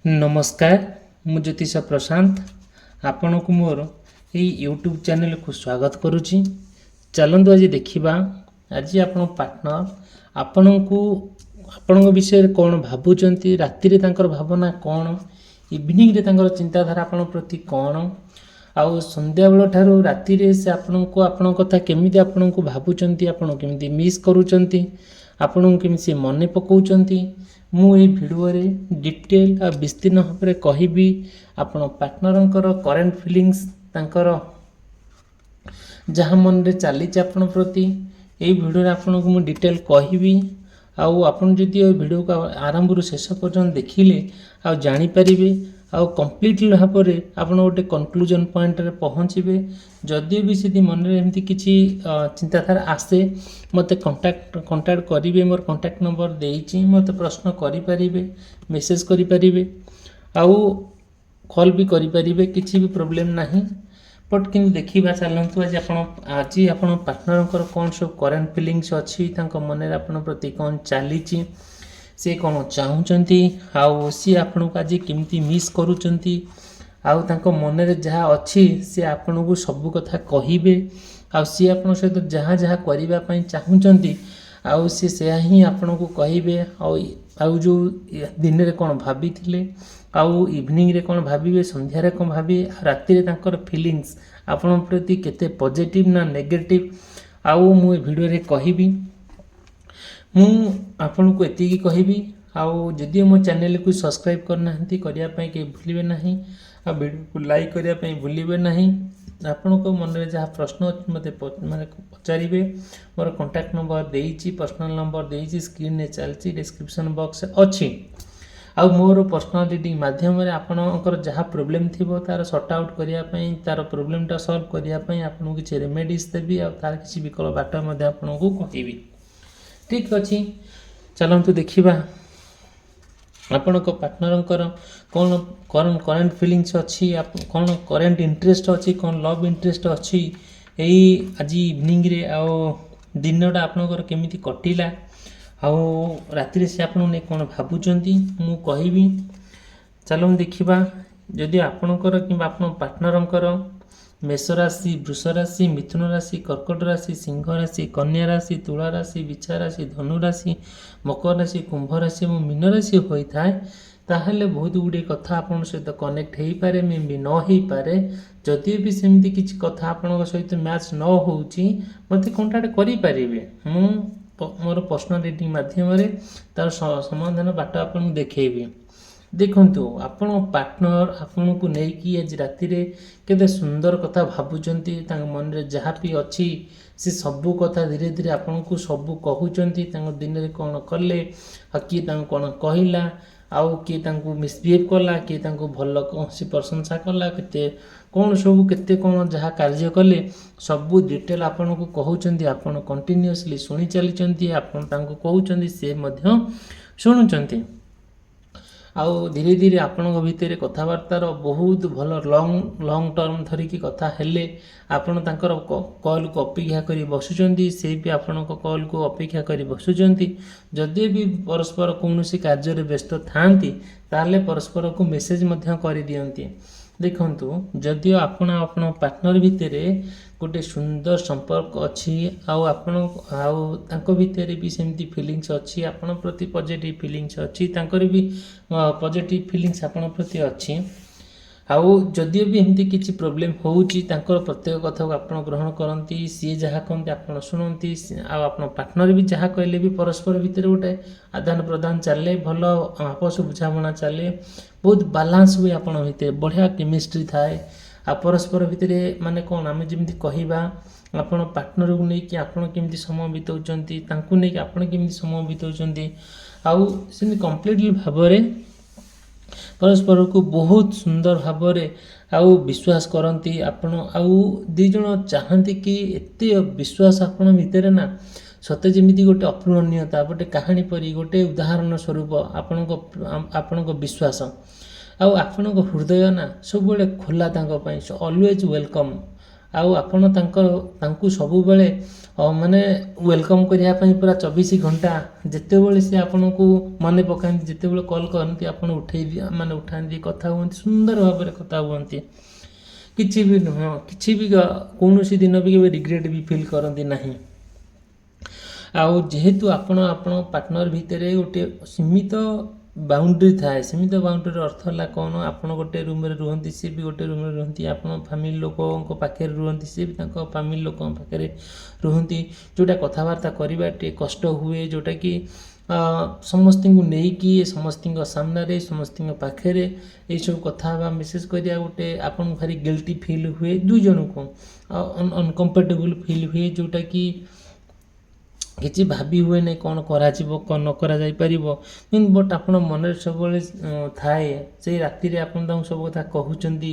नमस्कार मु ज्योतिष प्रशांत आपण को मोर यूट्यूब चैनल को स्वागत करुच्ची। चलतु आज देखा आज आप पार्टनर आपण को आपण विषय कौन भावुंट राति भावना कौन इवनिंग रे चिंताधारा आपण प्रति कौन आउ संध्या बेल ठारू राति से आपण को आपण कथा केमिति आपण को भावुंट आपण केमिति मिस करूचंती आपण केमिति मन पकाउचंती मु ए वीडियो रे डिटेल आ विस्तीर्ण भाव में कहबी आपण पार्टनर करेंट फीलिंग्स तांकर जहाँ मन रे चली आपण प्रति ए वीडियो रे आपण को मु डिटेल कहबी आउ आपण जदि ए वीडियो को आरंभ रु शेष पर्यंत देखिले आ जानि परिबे आउ कंप्लीटली भाव में आपण गोटे कंक्लूजन पॉइंट रे पहुँचे जदि भी सीधी मन में एमती किसी चिंताधारा आसे मत कंटाक्ट करेंगे मोर कंटाक्ट नंबर देती मत प्रश्न करें मेसेज करें आउ कॉल भी करें किसी भी प्रोब्लेम नहीं बट कि देखा चलतु आज आप पार्टनर कौन सब करेंट फिलिंग्स अच्छी मन आप प्रति कौन चली सी कौन चाहूँगी आउ सी आपण को आज केमती मिस करुँच आउ मन में जहाँ अच्छी सी आपण को सब कथा कहे आउ सी आप सहित जहाँ जहाँ करने चाहूँगी आउ सी से ही आपण को कहे आउ जो दिन में कौन भाभी आउ इवनिंग रे कौन भावे संध्यारे कौन भावे राति फिलिंग्स आपण प्रति केते पॉजिटिव ना नेगेटिव आउ मु वीडियो रे कहबी मु आपण को एतिकी कहबी आउ जदि मो चैनल को सब्सक्राइब करना करिया पई के भूलिबे नहीं आ वीडियो को लाइक करिया पई भूलिबे नहीं आपण को मन में जहाँ प्रश्न मते माने पचारिबे मोर कांटेक्ट नंबर देइची पर्सनल नंबर देइची स्क्रीन ने चलची डिस्क्रिप्शन बॉक्स अच्छी आउ मोर पर्सनल रीडिंग माध्यम रे आपनकर जहाँ प्रोब्लेम थिबो तार सॉर्ट आउट करिया पई तार प्रोब्लेम टा सॉल्व करिया पई आपन किछि रेमेडीज देबी आ तार किछि विकल्प बाट मध्ये आपन को कहबी। ठीक अच्छी चलतु देखा आपण पार्टनर कौन कौन करेंट फिलिंग्स अच्छी कौन करेंट इंटरेस्ट अच्छी कौन लव इंटरेस्ट अच्छी यही आज इवनिंग रे आओ दिनटा आपनकर केमिति कटिला आउ राति से आपन ने कौन भावुंट मु कहबी। चलो देखा जदि आपणकर कि आपन पार्टनर मेष राशि वृष राशि मिथुन राशि कर्कट राशि सिंह राशि कन्या राशि तुला राशि बिछा राशि धनु राशि मकर राशि कुंभ राशि और मीन राशि होता है ताहले बहुत गुड़े कथा आपन सहित कनेक्ट हो पारे मे भी न हो पारे जदि भी सेमती किसी कथा आपण सहित मैच न होउची मते कांटेक्ट करि परिबे मु मोर पर्सनल रीडिंग माध्यम रे तार समाधान बाट आपन देखैबी। देखंतु आपण पार्टनर आपन को नेकी आज राति रे केते सुंदर कथा भावुचंती तांग मन रे जहाँ भी अच्छी से सबू कथा धीरे धीरे आपन को सबू कहउचंती तांग दिन रे कौन कले किए तांग कौन कहला आउ किए तांको मिसबिहेव कला किए तांको भल कौन सी प्रशंसा कला केते कौन सब केते कौन जहाँ कार्य कले सबू डिटेल आपन को कहउचंती आपन कंटिन्यूअसली सुनी चलीचंती आपन तांको कहउचंती से मध्य सुनुचंती आउ धीरे धीरे आपण भितर कथबार्तार बहुत भल लॉन्ग टर्म धरिकी कथा हेले आपण तांकर कॉल को अपेक्षा करी बसुचंती से भी आपण कॉल को अपेक्षा करी बसुचंती जदि भी परस्पर कौनसी कार्य रे व्यस्त थांती ताले परस्पर को मेसेज मध्य करि दियंती। देखंतु जदि आपण आपण पार्टनर भितर गोटे सुंदर संपर्क अच्छी आउ आपण आउ तांको भितर भी सेमती फीलिंग्स अच्छी आपण प्रति पॉजिटिव फीलिंग्स अच्छी तांकर भी पॉजिटिव फीलिंग्स आपण प्रति अच्छी आउ जदि भी एमती किसी प्रोब्लेम होउची तांकर प्रत्येक कथा को आपण ग्रहण करंती सी जहाँ कहते आपण शुणती आपण पार्टनर भी जहाँ कहले भी परस्पर भितर गोटे आदान प्रदान चले भल आपस बुझामणा चले बहुत बालांस हुए आपण भितर बढ़िया केमिस्ट्री थाए आ परस्पर भितर माने कौन आम जमी कहवा आपण पार्टनर को लेकिन आपण केमती समय बिताउचंती तांको लेकिन आपण केमती समय बिताउचंती आउ सेमती कंप्लीटली भाव में परस्पर को बहुत सुंदर भाव में आउ विश्वास करती आपण आउ दी जण चाहती कि एते विश्वास आपण भितर ना सते जमी गोटे अपूरणीयता गोटे कहानी परी गोटे उदाहरण स्वरूप आपण विश्वास आउ आपण हृदय ना सब खोला ऑलवेज वेलकम ଆଉ ଆପଣ ତାଙ୍କୁ ସବୁବେଳେ ମାନେ ୱେଲକମ୍ କରିବା ପାଇଁ ପୁରା 24 ଘଣ୍ଟା ଯେତେବେଳେ ସେ ଆପଣଙ୍କୁ ମନେ ପକାନ୍ତି, ଯେତେବେଳେ କଲ୍ କରନ୍ତି ଆପଣ ଉଠାନ୍ତି, କଥା ହୁଅନ୍ତି, ସୁନ୍ଦର ଭାବରେ କଥା ହୁଅନ୍ତି। କିଛି ବି ନୁହଁ, କିଛି ବି କୌଣସି ଦିନ ବି କେବେ ରିଗ୍ରେଟ୍ ବି ଫିଲ୍ କରନ୍ତି ନାହିଁ। ଆଉ ଯେହେତୁ ଆପଣ ଆପଣଙ୍କ ପାର୍ଟନର ଭିତରେ ଗୋଟେ ସୀମିତ ବାଉଣ୍ଡ୍ରି ଥାଏ, ସୀମିତ ବାଉଣ୍ଡ୍ରିର ଅର୍ଥ ହେଲା କ'ଣ, ଆପଣ ଗୋଟେ ରୁମ୍ରେ ରୁହନ୍ତି, ସିଏ ବି ଗୋଟେ ରୁମ୍ରେ ରୁହନ୍ତି, ଆପଣ ଫ୍ୟାମିଲି ଲୋକଙ୍କ ପାଖରେ ରୁହନ୍ତି, ସିଏ ବି ତାଙ୍କ ଫ୍ୟାମିଲି ଲୋକଙ୍କ ପାଖରେ ରୁହନ୍ତି, ଯେଉଁଟା କଥାବାର୍ତ୍ତା କରିବା ଟିକେ କଷ୍ଟ ହୁଏ, ଯେଉଁଟାକି ସମସ୍ତଙ୍କୁ ନେଇକି ସମସ୍ତଙ୍କ ସାମ୍ନାରେ ସମସ୍ତଙ୍କ ପାଖରେ ଏଇସବୁ କଥା ହେବା ମେସେଜ୍ କରିବା ଗୋଟେ ଆପଣଙ୍କୁ ଭାରି ଗିଲ୍ଟି ଫିଲ୍ ହୁଏ, ଦୁଇ ଜଣଙ୍କୁ ଅନକମ୍ଫର୍ଟେବୁଲ୍ ଫିଲ୍ ହୁଏ, ଯେଉଁଟାକି କିଛି ଭାବି ହୁଏ ନାହିଁ କ'ଣ କରାଯିବ, କ'ଣ ନ କରାଯାଇପାରିବ। ବଟ୍ ଆପଣ ମନରେ ସବୁବେଳେ ଥାଏ, ସେଇ ରାତିରେ ଆପଣ ତାଙ୍କୁ ସବୁ କଥା କହୁଛନ୍ତି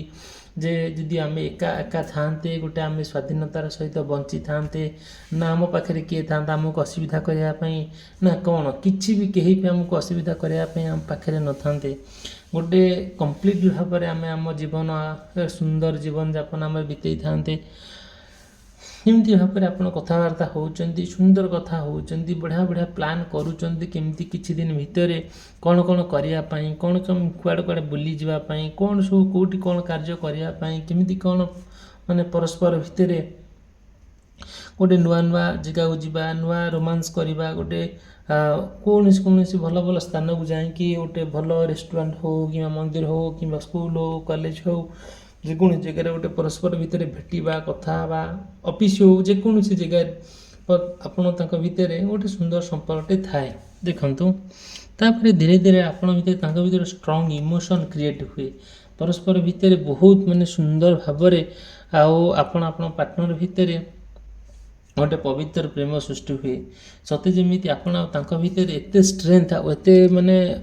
ଯେ ଯଦି ଆମେ ଏକା ଥାନ୍ତେ, ଗୋଟେ ଆମେ ସ୍ୱାଧୀନତାର ସହିତ ବଞ୍ଚିଥାନ୍ତେ, ନା ଆମ ପାଖରେ କିଏ ଥାନ୍ତା ଆମକୁ ଅସୁବିଧା କରିବା ପାଇଁ, ନା କ'ଣ କିଛି ବି କେହି ବି ଆମକୁ ଅସୁବିଧା କରିବା ପାଇଁ ଆମ ପାଖରେ ନଥାନ୍ତେ। ଗୋଟେ କମ୍ପ୍ଲିଟ୍ ଭାବରେ ଆମେ ଆମ ଜୀବନ ସୁନ୍ଦର ଜୀବନଯାପନ ଆମେ ବିତେଇଥାନ୍ତେ। ଏମିତି ଭାବରେ ଆପଣ କଥାବାର୍ତ୍ତା ହେଉଛନ୍ତି, ସୁନ୍ଦର କଥା ହେଉଛନ୍ତି, ବଢ଼ିଆ ପ୍ଲାନ୍ କରୁଛନ୍ତି, କେମିତି କିଛି ଦିନ ଭିତରେ କ'ଣ କରିବା ପାଇଁ, କୁଆଡ଼େ ବୁଲିଯିବା ପାଇଁ, କ'ଣ ସବୁ କେଉଁଠି କ'ଣ କାର୍ଯ୍ୟ କରିବା ପାଇଁ, କେମିତି କ'ଣ ମାନେ ପରସ୍ପର ଭିତରେ ଗୋଟେ ନୂଆ ଜାଗାକୁ ଯିବା, ନୂଆ ରୋମାନ୍ସ କରିବା, ଗୋଟେ କୌଣସି ଭଲ ସ୍ଥାନକୁ ଯାଇକି ଗୋଟେ ଭଲ ରେଷ୍ଟୁରାଣ୍ଟ ହେଉ କିମ୍ବା ମନ୍ଦିର ହେଉ କିମ୍ବା ସ୍କୁଲ ହେଉ କଲେଜ ହେଉ, ଯେକୌଣସି ଜାଗାରେ ଗୋଟେ ପରସ୍ପର ଭିତରେ ଭେଟିବା, କଥା ହେବା, ଅଫିସ୍ ହେଉ, ଯେକୌଣସି ଜାଗାରେ ଆପଣ ତାଙ୍କ ଭିତରେ ଗୋଟେ ସୁନ୍ଦର ସମ୍ପର୍କଟେ ଥାଏ। ଦେଖନ୍ତୁ, ତାପରେ ଧୀରେ ଧୀରେ ଆପଣ ଭିତରେ ତାଙ୍କ ଭିତରେ ଷ୍ଟ୍ରଙ୍ଗ ଇମୋସନ୍ କ୍ରିଏଟ୍ ହୁଏ, ପରସ୍ପର ଭିତରେ ବହୁତ ସୁନ୍ଦର ଭାବରେ, ଆଉ ଆପଣ ପାର୍ଟନର ଭିତରେ ଗୋଟେ ପବିତ୍ର ପ୍ରେମ ସୃଷ୍ଟି ହୁଏ। ସତେ ଯେମିତି ଆପଣ ଆଉ ତାଙ୍କ ଭିତରେ ଏତେ ଷ୍ଟ୍ରେନ୍ଥ, ଆଉ ଏତେ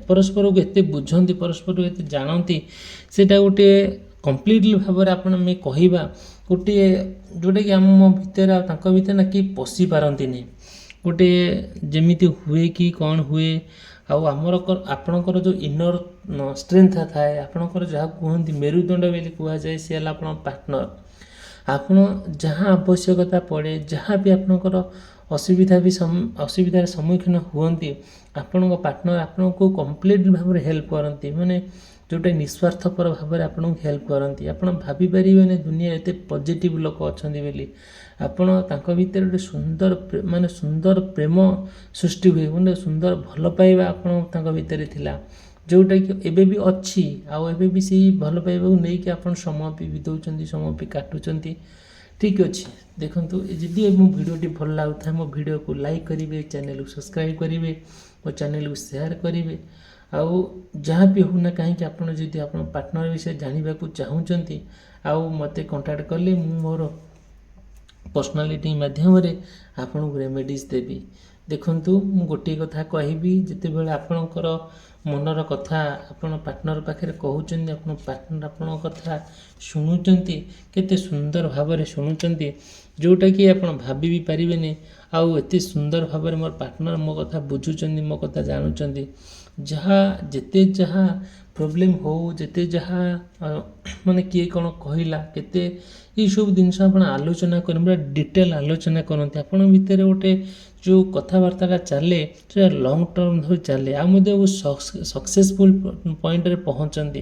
ପରସ୍ପରକୁ ଏତେ ବୁଝନ୍ତି, ପରସ୍ପରକୁ ଏତେ ଜାଣନ୍ତି, ସେଇଟା ଗୋଟେ କମ୍ପ୍ଲିଟଲି ଭାବରେ ଆମେ କହିବା ଗୋଟିଏ ଯେଉଁଟାକି ଆମ ଭିତରେ ଆଉ ତାଙ୍କ ଭିତରେ ନା କେହି ପଶି ପାରନ୍ତିନି। ଗୋଟେ ଯେମିତି ହୁଏ କି କ'ଣ ହୁଏ, ଆଉ ଆପଣଙ୍କର ଯେଉଁ ଇନର ଷ୍ଟ୍ରେନ୍ଥ ଥାଏ, ଆପଣଙ୍କର ଯାହାକୁ କୁହନ୍ତି ମେରୁଦଣ୍ଡ ବୋଲି କୁହାଯାଏ, ସେ ହେଲା ଆପଣଙ୍କ ପାର୍ଟନର। ଆପଣ ଯାହା ଆବଶ୍ୟକତା ପଡ଼େ, ଯାହା ବି ଆପଣଙ୍କର ଅସୁବିଧାର ସମ୍ମୁଖୀନ ହୁଅନ୍ତି, ଆପଣଙ୍କ ପାର୍ଟନର ଆପଣଙ୍କୁ କମ୍ପ୍ଲିଟ୍ ଭାବରେ ହେଲ୍ପ କରନ୍ତି, ଯେଉଁଟା ନିଃସ୍ୱାର୍ଥପର ଭାବରେ ଆପଣଙ୍କୁ ହେଲ୍ପ କରନ୍ତି। ଆପଣ ଭାବିପାରିବେନି ଦୁନିଆରେ ଏତେ ପଜିଟିଭ୍ ଲୋକ ଅଛନ୍ତି ବୋଲି। ଆପଣ ତାଙ୍କ ଭିତରେ ଗୋଟେ ସୁନ୍ଦର ପ୍ରେମ ସୃଷ୍ଟି ହୁଏ, ସୁନ୍ଦର ଭଲ ପାଇବା ଆପଣ ତାଙ୍କ ଭିତରେ ଥିଲା, ଯେଉଁଟାକି ଏବେ ବି ଅଛି, ଆଉ ଏବେ ବି ସେଇ ଭଲ ପାଇବାକୁ ନେଇକି ଆପଣ ସମୟ ବି ବିତାଉଛନ୍ତି, ସମୟ ବି କାଟୁଛନ୍ତି। ଠିକ୍ ଅଛି, ଦେଖନ୍ତୁ, ଯଦି ମୋ ଭିଡ଼ିଓଟି ଭଲ ଲାଗୁଥାଏ ମୋ ଭିଡ଼ିଓକୁ ଲାଇକ୍ କରିବେ, ଚ୍ୟାନେଲକୁ ସବସ୍କ୍ରାଇବ୍ କରିବେ, ମୋ ଚ୍ୟାନେଲକୁ ସେୟାର କରିବେ। ଆଉ ଯାହା ବି ହେଉନା କାହିଁକି, ଆପଣ ଯଦି ଆପଣ ପାର୍ଟନର ବିଷୟରେ ଜାଣିବାକୁ ଚାହୁଁଛନ୍ତି, ଆଉ ମୋତେ କଣ୍ଟାକ୍ଟ କଲେ ମୁଁ ମୋର ପର୍ସନାଲିଟି ମାଧ୍ୟମରେ ଆପଣଙ୍କୁ ରେମେଡ଼ିଜ୍ ଦେବି। ଦେଖନ୍ତୁ, ମୁଁ ଗୋଟିଏ କଥା କହିବି, ଯେତେବେଳେ ଆପଣଙ୍କର ମନର କଥା ଆପଣ ପାର୍ଟନର ପାଖରେ କହୁଛନ୍ତି, ଆପଣ ପାର୍ଟନର ଆପଣଙ୍କ କଥା ଶୁଣୁଛନ୍ତି, କେତେ ସୁନ୍ଦର ଭାବରେ ଶୁଣୁଛନ୍ତି, ଯେଉଁଟାକି ଆପଣ ଭାବି ବି ପାରିବେନି। ଆଉ ଏତେ ସୁନ୍ଦର ଭାବରେ ମୋର ପାର୍ଟନର ମୋ କଥା ବୁଝୁଛନ୍ତି, ମୋ କଥା ଜାଣୁଛନ୍ତି। ଯେତେ ଯାହା ପ୍ରୋବ୍ଲେମ୍ ହେଉ, ଯେତେ ଯାହା କିଏ କ'ଣ କହିଲା, କେତେ ଏଇସବୁ ଜିନିଷ ଆପଣ ଆଲୋଚନା କରନ୍ତି, ପୁରା ଡିଟେଲ୍ ଆଲୋଚନା କରନ୍ତି। ଆପଣଙ୍କ ଭିତରେ ଗୋଟେ ଯେଉଁ କଥାବାର୍ତ୍ତାଟା ଚାଲେ, ସେଟା ଲଙ୍ଗ୍ ଟର୍ମ ଧରି ଚାଲେ, ଆଉ ମଧ୍ୟ ସକ୍ସେସଫୁଲ୍ ପଏଣ୍ଟରେ ପହଞ୍ଚନ୍ତି।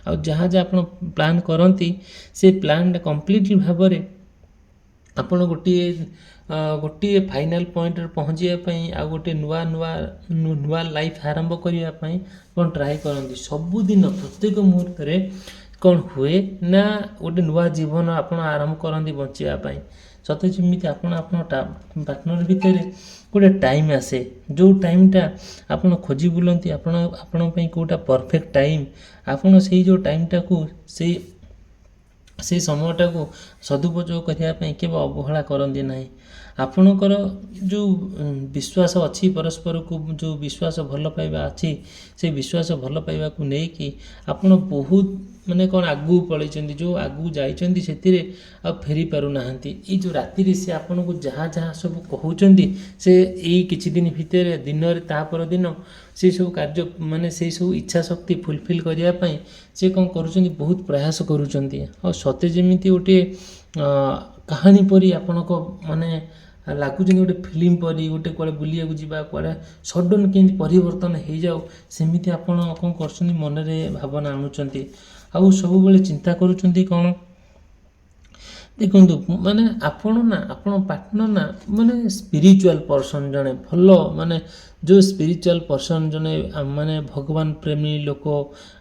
ଆଉ ଯାହା ଆପଣ ପ୍ଲାନ୍ କରନ୍ତି, ସେ ପ୍ଲାନ୍ଟା କମ୍ପ୍ଲିଟଲି ଭାବରେ ଆପଣ ଗୋଟିଏ ଫାଇନାଲ୍ ପଏଣ୍ଟରେ ପହଞ୍ଚିବା ପାଇଁ, ଆଉ ଗୋଟେ ନୂଆ ଲାଇଫ୍ ଆରମ୍ଭ କରିବା ପାଇଁ ଆପଣ ଟ୍ରାଏ କରନ୍ତି। ସବୁଦିନ ପ୍ରତ୍ୟେକ ମୁହୂର୍ତ୍ତରେ କ'ଣ ହୁଏ ନା ଗୋଟେ ନୂଆ ଜୀବନ ଆପଣ ଆରମ୍ଭ କରନ୍ତି ବଞ୍ଚିବା ପାଇଁ। ସତେ ଯେମିତି ଆପଣ ପାର୍ଟନର ଭିତରେ ଗୋଟେ ଟାଇମ୍ ଆସେ, ଯେଉଁ ଟାଇମ୍ଟା ଆପଣ ଖୋଜି ବୁଲନ୍ତି, ଆପଣଙ୍କ ପାଇଁ କେଉଁଟା ପରଫେକ୍ଟ ଟାଇମ୍, ଆପଣ ସେଇ ଯେଉଁ ଟାଇମ୍ଟାକୁ ସେଇ ସମୟଟାକୁ ସଦୁପଯୋଗ କରିବା ପାଇଁ କେବେ ଅବହେଳା କରନ୍ତି ନାହିଁ। ଆପଣଙ୍କର ଯେଉଁ ବିଶ୍ୱାସ ଅଛି, ପରସ୍ପରକୁ ଯେଉଁ ବିଶ୍ୱାସ ଭଲ ପାଇବା ଅଛି, ସେଇ ବିଶ୍ୱାସ ଭଲ ପାଇବାକୁ ନେଇକି ଆପଣ ବହୁତ ଆଗକୁ ପଳେଇଛନ୍ତି, ଯେଉଁ ଆଗକୁ ଯାଇଛନ୍ତି ସେଥିରେ ଆଉ ଫେରି ପାରୁନାହାନ୍ତି। ଏଇ ଯେଉଁ ରାତିରେ ସେ ଆପଣଙ୍କୁ ଯାହା ସବୁ କହୁଛନ୍ତି, ସେ ଏଇ କିଛି ଦିନ ଭିତରେ, ଦିନରେ ତାପର ଦିନ ସେସବୁ କାର୍ଯ୍ୟ ସେସବୁ ଇଚ୍ଛା ଶକ୍ତି ଫୁଲଫିଲ୍ କରିବା ପାଇଁ ସେ କ'ଣ କରୁଛନ୍ତି, ବହୁତ ପ୍ରୟାସ କରୁଛନ୍ତି। ଆଉ ସତେ ଯେମିତି ଗୋଟିଏ କାହାଣୀ ପରି ଆପଣଙ୍କ ମାନେ ଲାଗୁଛନ୍ତି ଗୋଟେ ଫିଲ୍ମ ପରି, ଗୋଟେ କୁଆଡ଼େ ବୁଲିବାକୁ ଯିବା, କୁଆଡ଼େ ସଡନ୍ କେମିତି ପରିବର୍ତ୍ତନ ହେଇଯାଉ, ସେମିତି ଆପଣ କ'ଣ କରୁଛନ୍ତି, ମନରେ ଭାବନା ଆଣୁଛନ୍ତି ଆଉ ସବୁବେଳେ ଚିନ୍ତା କରୁଛନ୍ତି କ'ଣ। ଦେଖନ୍ତୁ ମାନେ ଆପଣ ନା, ଆପଣ ପାର୍ଟନର ନା ମାନେ ସ୍ପିରିଚୁଆଲ ପର୍ସନ୍ ଜଣେ, ଭଲ ମାନେ ଯେଉଁ ସ୍ପିରିଚୁଆଲ ପର୍ସନ୍ ଜଣେ ମାନେ ଭଗବାନ ପ୍ରେମୀ ଲୋକ।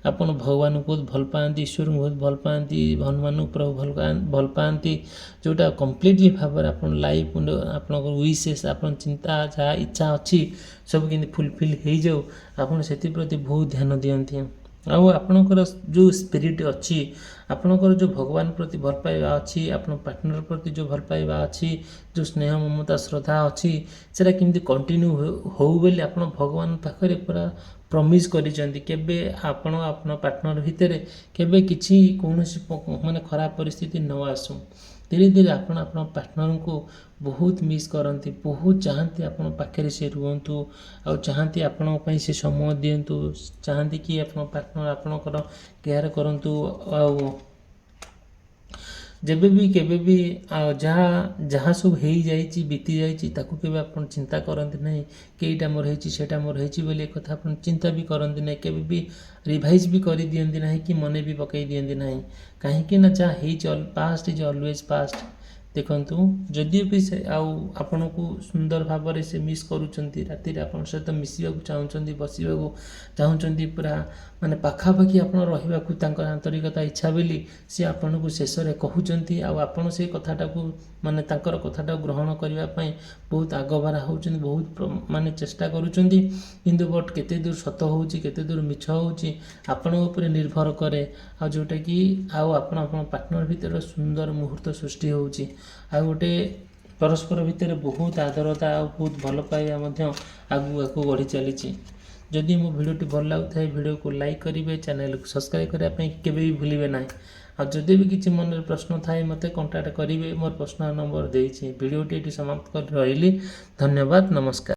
ଆପଣ ଭଗବାନଙ୍କୁ ବହୁତ ଭଲ ପାଆନ୍ତି, ଈଶ୍ୱରଙ୍କୁ ବହୁତ ଭଲ ପାଆନ୍ତି, ହନୁମାନଙ୍କୁ ପ୍ରଭୁ ଭଲ ପାଆନ୍ତି, ଯେଉଁଟା କମ୍ପ୍ଲିଟଲି ଭାବରେ ଆପଣ ଲାଇଫ୍ ଆପଣଙ୍କର ୱିଶେସ୍, ଆପଣ ଚିନ୍ତା ଯାହା ଇଚ୍ଛା ଅଛି ସବୁ କେମିତି ଫୁଲଫିଲ୍ ହେଇଯାଉ, ଆପଣ ସେଥିପ୍ରତି ବହୁତ ଧ୍ୟାନ ଦିଅନ୍ତି। ଆଉ ଆପଣଙ୍କର ଯେଉଁ ସ୍ପିରିଟ୍ ଅଛି, ଆପଣଙ୍କର ଯେଉଁ ଭଗବାନ ପ୍ରତି ଭଲ ପାଇବା ଅଛି, ଆପଣଙ୍କ ପାର୍ଟନର ପ୍ରତି ଯେଉଁ ଭଲ ପାଇବା ଅଛି, ଯେଉଁ ସ୍ନେହ ମମତା ଶ୍ରଦ୍ଧା ଅଛି, ସେଇଟା କେମିତି କଣ୍ଟିନ୍ୟୁ ହଉ ବୋଲି ଆପଣ ଭଗବାନ ପାଖରେ ପୁରା ପ୍ରମିସ୍ କରିଛନ୍ତି। କେବେ ଆପଣ ପାର୍ଟନର ଭିତରେ କେବେ କିଛି କୌଣସି ମାନେ ଖରାପ ପରିସ୍ଥିତି ନ ଆସୁ। ଧୀରେ ଧୀରେ ଆପଣ ଆପଣଙ୍କ ପାର୍ଟନରଙ୍କୁ ବହୁତ ମିସ୍ କରନ୍ତି, ବହୁତ ଚାହାନ୍ତି ଆପଣ ପାଖରେ ସେ ରୁହନ୍ତୁ, ଆଉ ଚାହାନ୍ତି ଆପଣଙ୍କ ପାଇଁ ସେ ସମୟ ଦିଅନ୍ତୁ, ଚାହାନ୍ତି କି ଆପଣଙ୍କ ପାର୍ଟନର ଆପଣଙ୍କର କେୟାର କରନ୍ତୁ। ଆଉ ଯେବେ ବି କେବେ ବି ଯାହା ସବୁ ହେଇଯାଇଛି, ବିତି ଯାଇଛି, ତାକୁ କେବେ ଆପଣ ଚିନ୍ତା କରନ୍ତି ନାହିଁ କି ଏଇଟା ମୋର ହେଇଛି, ସେଇଟା ମୋର ହେଇଛି ବୋଲି ଏ କଥା ଆପଣ ଚିନ୍ତା ବି କରନ୍ତି ନାହିଁ, କେବେ ବି ରିଭାଇଜ୍ ବି କରିଦିଅନ୍ତି ନାହିଁ କି ମନେ ବି ପକାଇ ଦିଅନ୍ତି ନାହିଁ। କାହିଁକି ନା ଯାହା ହେଇଛି ପାଷ୍ଟ ଇଜ୍ ଅଲୱେଜ୍ ପାଷ୍ଟ। ଦେଖନ୍ତୁ ଯଦିଓ ବି ସେ ଆଉ ଆପଣଙ୍କୁ ସୁନ୍ଦର ଭାବରେ ସେ ମିସ୍ କରୁଛନ୍ତି, ରାତିରେ ଆପଣଙ୍କ ସହିତ ମିଶିବାକୁ ଚାହୁଁଛନ୍ତି, ବସିବାକୁ ଚାହୁଁଛନ୍ତି, ପୁରା ମାନେ ପାଖାପାଖି ଆପଣ ରହିବାକୁ ତାଙ୍କର ଆନ୍ତରିକତା ଇଚ୍ଛା ବୋଲି ସେ ଆପଣଙ୍କୁ ଶେଷରେ କହୁଛନ୍ତି। ଆଉ ଆପଣ ସେଇ କଥାଟାକୁ ମାନେ ତାଙ୍କର କଥାଟାକୁ ଗ୍ରହଣ କରିବା ପାଇଁ ବହୁତ ଆଗଭରା ହେଉଛନ୍ତି, ବହୁତ ମାନେ ଚେଷ୍ଟା କରୁଛନ୍ତି, କିନ୍ତୁ ବଟ୍ କେତେ ଦୂର ସତ ହେଉଛି, କେତେ ଦୂର ମିଛ ହେଉଛି ଆପଣଙ୍କ ଉପରେ ନିର୍ଭର କରେ। ଆଉ ଯେଉଁଟାକି ଆଉ ଆପଣଙ୍କ ପାର୍ଟନର ଭିତରେ ସୁନ୍ଦର ମୁହୂର୍ତ୍ତ ସୃଷ୍ଟି ହେଉଛି, ଆଉ ଗୋଟେ ପରସ୍ପର ଭିତରେ ବହୁତ ଆଦରତା ଆଉ ବହୁତ ଭଲ ପାଇବା ମଧ୍ୟ ଆଗକୁ ବଢ଼ି ଚାଲିଛି। ଯଦି ମୋ ଭିଡ଼ିଓଟି ଭଲ ଲାଗୁଥାଏ, ଭିଡ଼ିଓକୁ ଲାଇକ୍ କରିବେ, ଚ୍ୟାନେଲକୁ ସବସ୍କ୍ରାଇବ୍ କରିବା ପାଇଁ କେବେ ବି ଭୁଲିବେ ନାହିଁ। ଆଉ ଯଦି ବି କିଛି ମନରେ ପ୍ରଶ୍ନ ଥାଏ ମୋତେ କଣ୍ଟାକ୍ଟ କରିବେ, ମୋର ପର୍ସନାଲ୍ ନମ୍ବର ଦେଇଛି। ଭିଡ଼ିଓଟି ଏଠି ସମାପ୍ତ କରି ରହିଲି। ଧନ୍ୟବାଦ, ନମସ୍କାର।